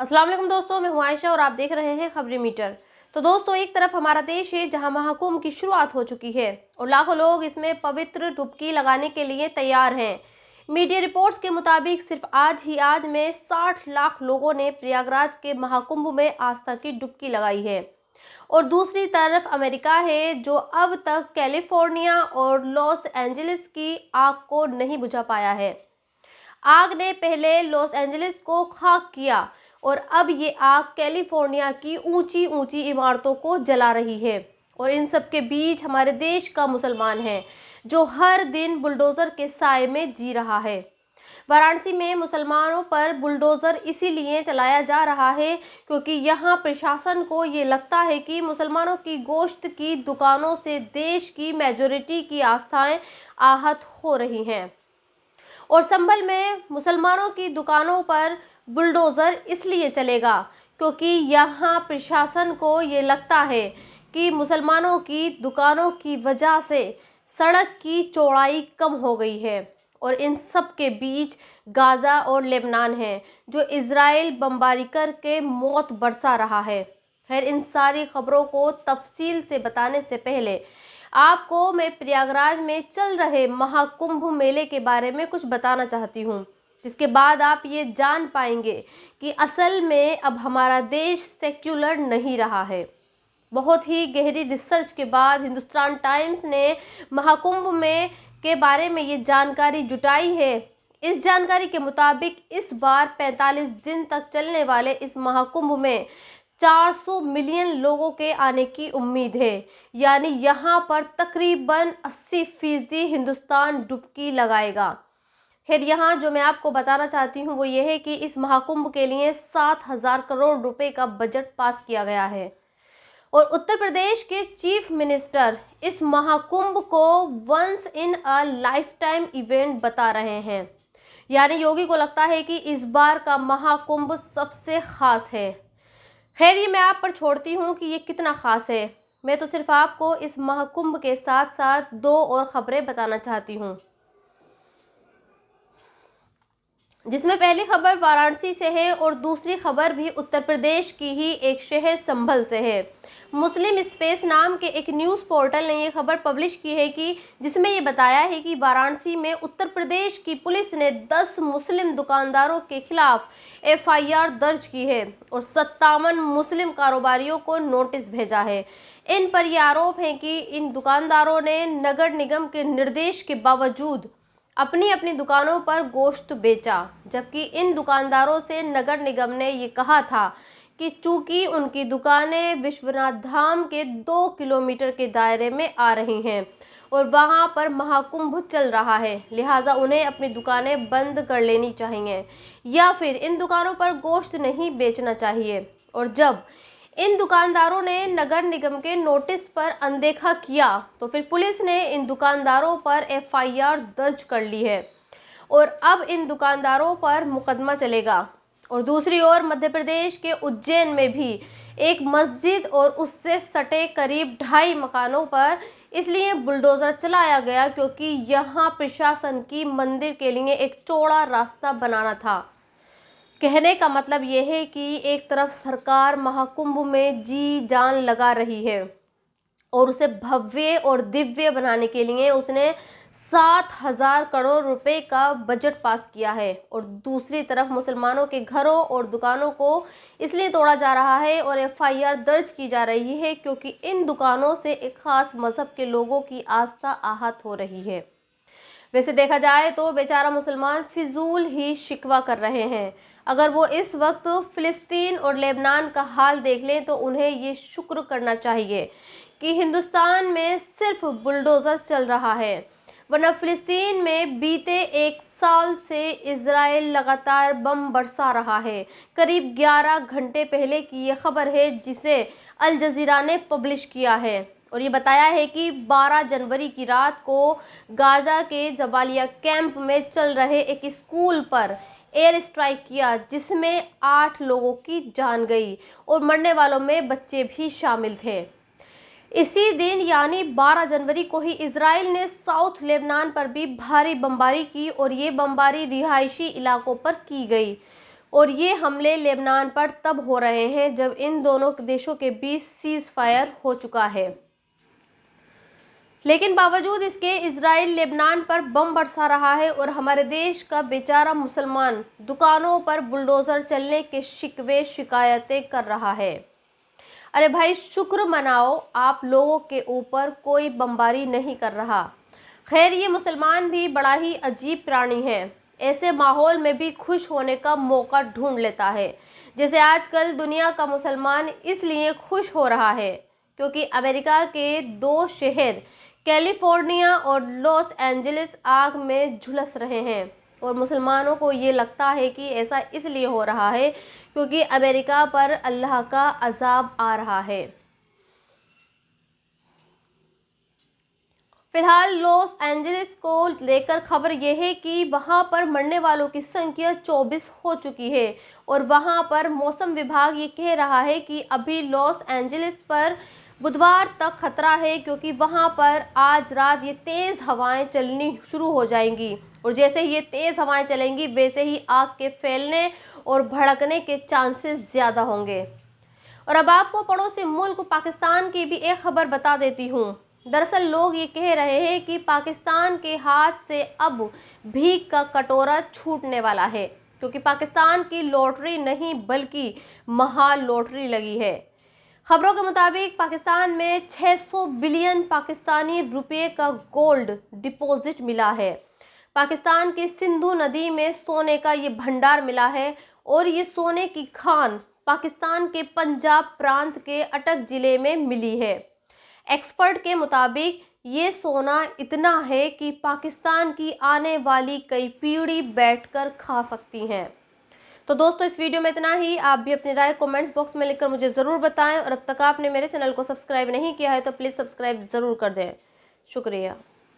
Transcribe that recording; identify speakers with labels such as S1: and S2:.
S1: अस्सलाम वालेकुम दोस्तों, मैं हूं आयशा और आप देख रहे हैं खबरी मीटर। तो दोस्तों, एक तरफ हमारा देश है जहां महाकुंभ की शुरुआत हो चुकी है और लाखों लोग इसमें पवित्र डुबकी लगाने के लिए तैयार हैं। मीडिया रिपोर्ट्स के मुताबिक सिर्फ आज में 60 लाख लोगों ने प्रयागराज के महाकुंभ में आस्था की डुबकी लगाई है। और दूसरी तरफ अमेरिका है जो अब तक कैलिफोर्निया और लॉस एंजलिस की आग को नहीं बुझा पाया है। आग ने पहले लॉस एंजलिस को खाक किया और अब ये आग कैलिफोर्निया की ऊंची ऊंची इमारतों को जला रही है। और इन सब के बीच हमारे देश का मुसलमान है जो हर दिन बुलडोजर के साए में जी रहा है। वाराणसी में मुसलमानों पर बुलडोजर इसीलिए चलाया जा रहा है क्योंकि यहाँ प्रशासन को ये लगता है कि मुसलमानों की गोश्त की दुकानों से देश की मेजॉरिटी की आस्थाएं आहत हो रही हैं। और संभल में मुसलमानों की दुकानों पर बुलडोज़र इसलिए चलेगा क्योंकि यहाँ प्रशासन को ये लगता है कि मुसलमानों की दुकानों की वजह से सड़क की चौड़ाई कम हो गई है। और इन सब के बीच गाज़ा और लेबनान है जो इज़राइल बमबारी करके मौत बरसा रहा है। खैर, इन सारी खबरों को तफसील से बताने से पहले आपको मैं प्रयागराज में चल रहे महाकुंभ मेले के बारे में कुछ बताना चाहती हूँ, जिसके बाद आप ये जान पाएंगे कि असल में अब हमारा देश सेक्युलर नहीं रहा है। बहुत ही गहरी रिसर्च के बाद हिंदुस्तान टाइम्स ने महाकुंभ में के बारे में ये जानकारी जुटाई है। इस जानकारी के मुताबिक इस बार 45 दिन तक चलने वाले इस महाकुंभ में 400 मिलियन लोगों के आने की उम्मीद है। यानी यहाँ पर तकरीबन 80% हिंदुस्तान डुबकी लगाएगा। खैर, यहाँ जो मैं आपको बताना चाहती हूँ वो ये है कि इस महाकुंभ के लिए 7,000 करोड़ रुपए का बजट पास किया गया है। और उत्तर प्रदेश के चीफ मिनिस्टर इस महाकुंभ को once in a lifetime event बता रहे हैं। यानी योगी को लगता है कि इस बार का महाकुंभ सबसे खास है। खैर, ये मैं आप पर छोड़ती हूँ कि ये कितना खास है। मैं तो सिर्फ आपको इस महाकुंभ के साथ साथ दो और खबरें बताना चाहती हूँ, जिसमें पहली खबर वाराणसी से है और दूसरी खबर भी उत्तर प्रदेश की ही एक शहर संभल से है। मुस्लिम स्पेस नाम के एक न्यूज़ पोर्टल ने ये खबर पब्लिश की है कि जिसमें ये बताया है कि वाराणसी में उत्तर प्रदेश की पुलिस ने 10 मुस्लिम दुकानदारों के खिलाफ एफआईआर दर्ज की है और 57 मुस्लिम कारोबारियों को नोटिस भेजा है। इन पर यह आरोप है कि इन दुकानदारों ने नगर निगम के निर्देश के बावजूद अपनी अपनी दुकानों पर गोश्त बेचा, जबकि इन दुकानदारों से नगर निगम ने ये कहा था कि चूंकि उनकी दुकानें विश्वनाथ धाम के 2 किलोमीटर के दायरे में आ रही हैं और वहां पर महाकुंभ चल रहा है, लिहाजा उन्हें अपनी दुकानें बंद कर लेनी चाहिए या फिर इन दुकानों पर गोश्त नहीं बेचना चाहिए। और जब इन दुकानदारों ने नगर निगम के नोटिस पर अनदेखा किया तो फिर पुलिस ने इन दुकानदारों पर एफआईआर दर्ज कर ली है और अब इन दुकानदारों पर मुकदमा चलेगा। और दूसरी ओर मध्य प्रदेश के उज्जैन में भी एक मस्जिद और उससे सटे करीब 2.5 मकानों पर इसलिए बुलडोज़र चलाया गया क्योंकि यहाँ प्रशासन की मंदिर के लिए एक चौड़ा रास्ता बनाना था। कहने का मतलब यह है कि एक तरफ सरकार महाकुंभ में जी जान लगा रही है और उसे भव्य और दिव्य बनाने के लिए उसने 7,000 करोड़ रुपए का बजट पास किया है और दूसरी तरफ मुसलमानों के घरों और दुकानों को इसलिए तोड़ा जा रहा है और एफआईआर दर्ज की जा रही है क्योंकि इन दुकानों से एक खास मजहब के लोगों की आस्था आहत हो रही है। वैसे देखा जाए तो बेचारा मुसलमान फिजूल ही शिकवा कर रहे हैं। अगर वो इस वक्त फिलिस्तीन और लेबनान का हाल देख लें तो उन्हें ये शुक्र करना चाहिए कि हिंदुस्तान में सिर्फ बुलडोज़र चल रहा है, वरना फिलिस्तीन में बीते 1 साल से इजराइल लगातार बम बरसा रहा है। करीब 11 घंटे पहले की ये खबर है जिसे अल जजीरा ने पब्लिश किया है और ये बताया है कि 12 जनवरी की रात को गाजा के जबालिया कैंप में चल रहे एक स्कूल पर एयर स्ट्राइक किया जिसमें 8 लोगों की जान गई और मरने वालों में बच्चे भी शामिल थे। इसी दिन यानी 12 जनवरी को ही इजराइल ने साउथ लेबनान पर भी भारी बमबारी की और ये बमबारी रिहायशी इलाकों पर की गई। और ये हमले लेबनान पर तब हो रहे हैं जब इन दोनों देशों के बीच सीज फायर हो चुका है। लेकिन बावजूद इसके इजराइल लेबनान पर बम बरसा रहा है और हमारे देश का बेचारा मुसलमान दुकानों पर बुलडोजर चलने के शिकवे शिकायतें कर रहा है। अरे भाई, शुक्र मनाओ, आप लोगों के ऊपर कोई बमबारी नहीं कर रहा। खैर, ये मुसलमान भी बड़ा ही अजीब प्राणी है, ऐसे माहौल में भी खुश होने का मौका ढूंढ लेता है। जैसे आजकल दुनिया का मुसलमान इसलिए खुश हो रहा है क्योंकि अमेरिका के 2 शहर कैलिफोर्निया और लॉस एंजलिस आग में झुलस रहे हैं और मुसलमानों को ये लगता है कि ऐसा इसलिए हो रहा है क्योंकि अमेरिका पर अल्लाह का अजाब आ रहा है। फिलहाल लॉस एंजलिस को लेकर खबर यह है कि वहां पर मरने वालों की संख्या 24 हो चुकी है और वहां पर मौसम विभाग ये कह रहा है कि अभी लॉस एंजलिस पर बुधवार तक खतरा है क्योंकि वहां पर आज रात ये तेज़ हवाएं चलनी शुरू हो जाएंगी और जैसे ही ये तेज़ हवाएं चलेंगी वैसे ही आग के फैलने और भड़कने के चांसेस ज़्यादा होंगे। और अब आपको पड़ोसी मुल्क पाकिस्तान की भी एक खबर बता देती हूँ। दरअसल लोग ये कह रहे हैं कि पाकिस्तान के हाथ से अब भीख का कटोरा छूटने वाला है क्योंकि पाकिस्तान की लॉटरी नहीं बल्कि महा लॉटरी लगी है। खबरों के मुताबिक पाकिस्तान में 600 बिलियन पाकिस्तानी रुपए का गोल्ड डिपॉजिट मिला है। पाकिस्तान की सिंधु नदी में सोने का ये भंडार मिला है और ये सोने की खान पाकिस्तान के पंजाब प्रांत के अटक जिले में मिली है। एक्सपर्ट के मुताबिक ये सोना इतना है कि पाकिस्तान की आने वाली कई पीढ़ी बैठकर खा सकती हैं। तो दोस्तों, इस वीडियो में इतना ही। आप भी अपनी राय कमेंट्स बॉक्स में लिखकर मुझे ज़रूर बताएं और अब तक आपने मेरे चैनल को सब्सक्राइब नहीं किया है तो प्लीज़ सब्सक्राइब ज़रूर कर दें। शुक्रिया।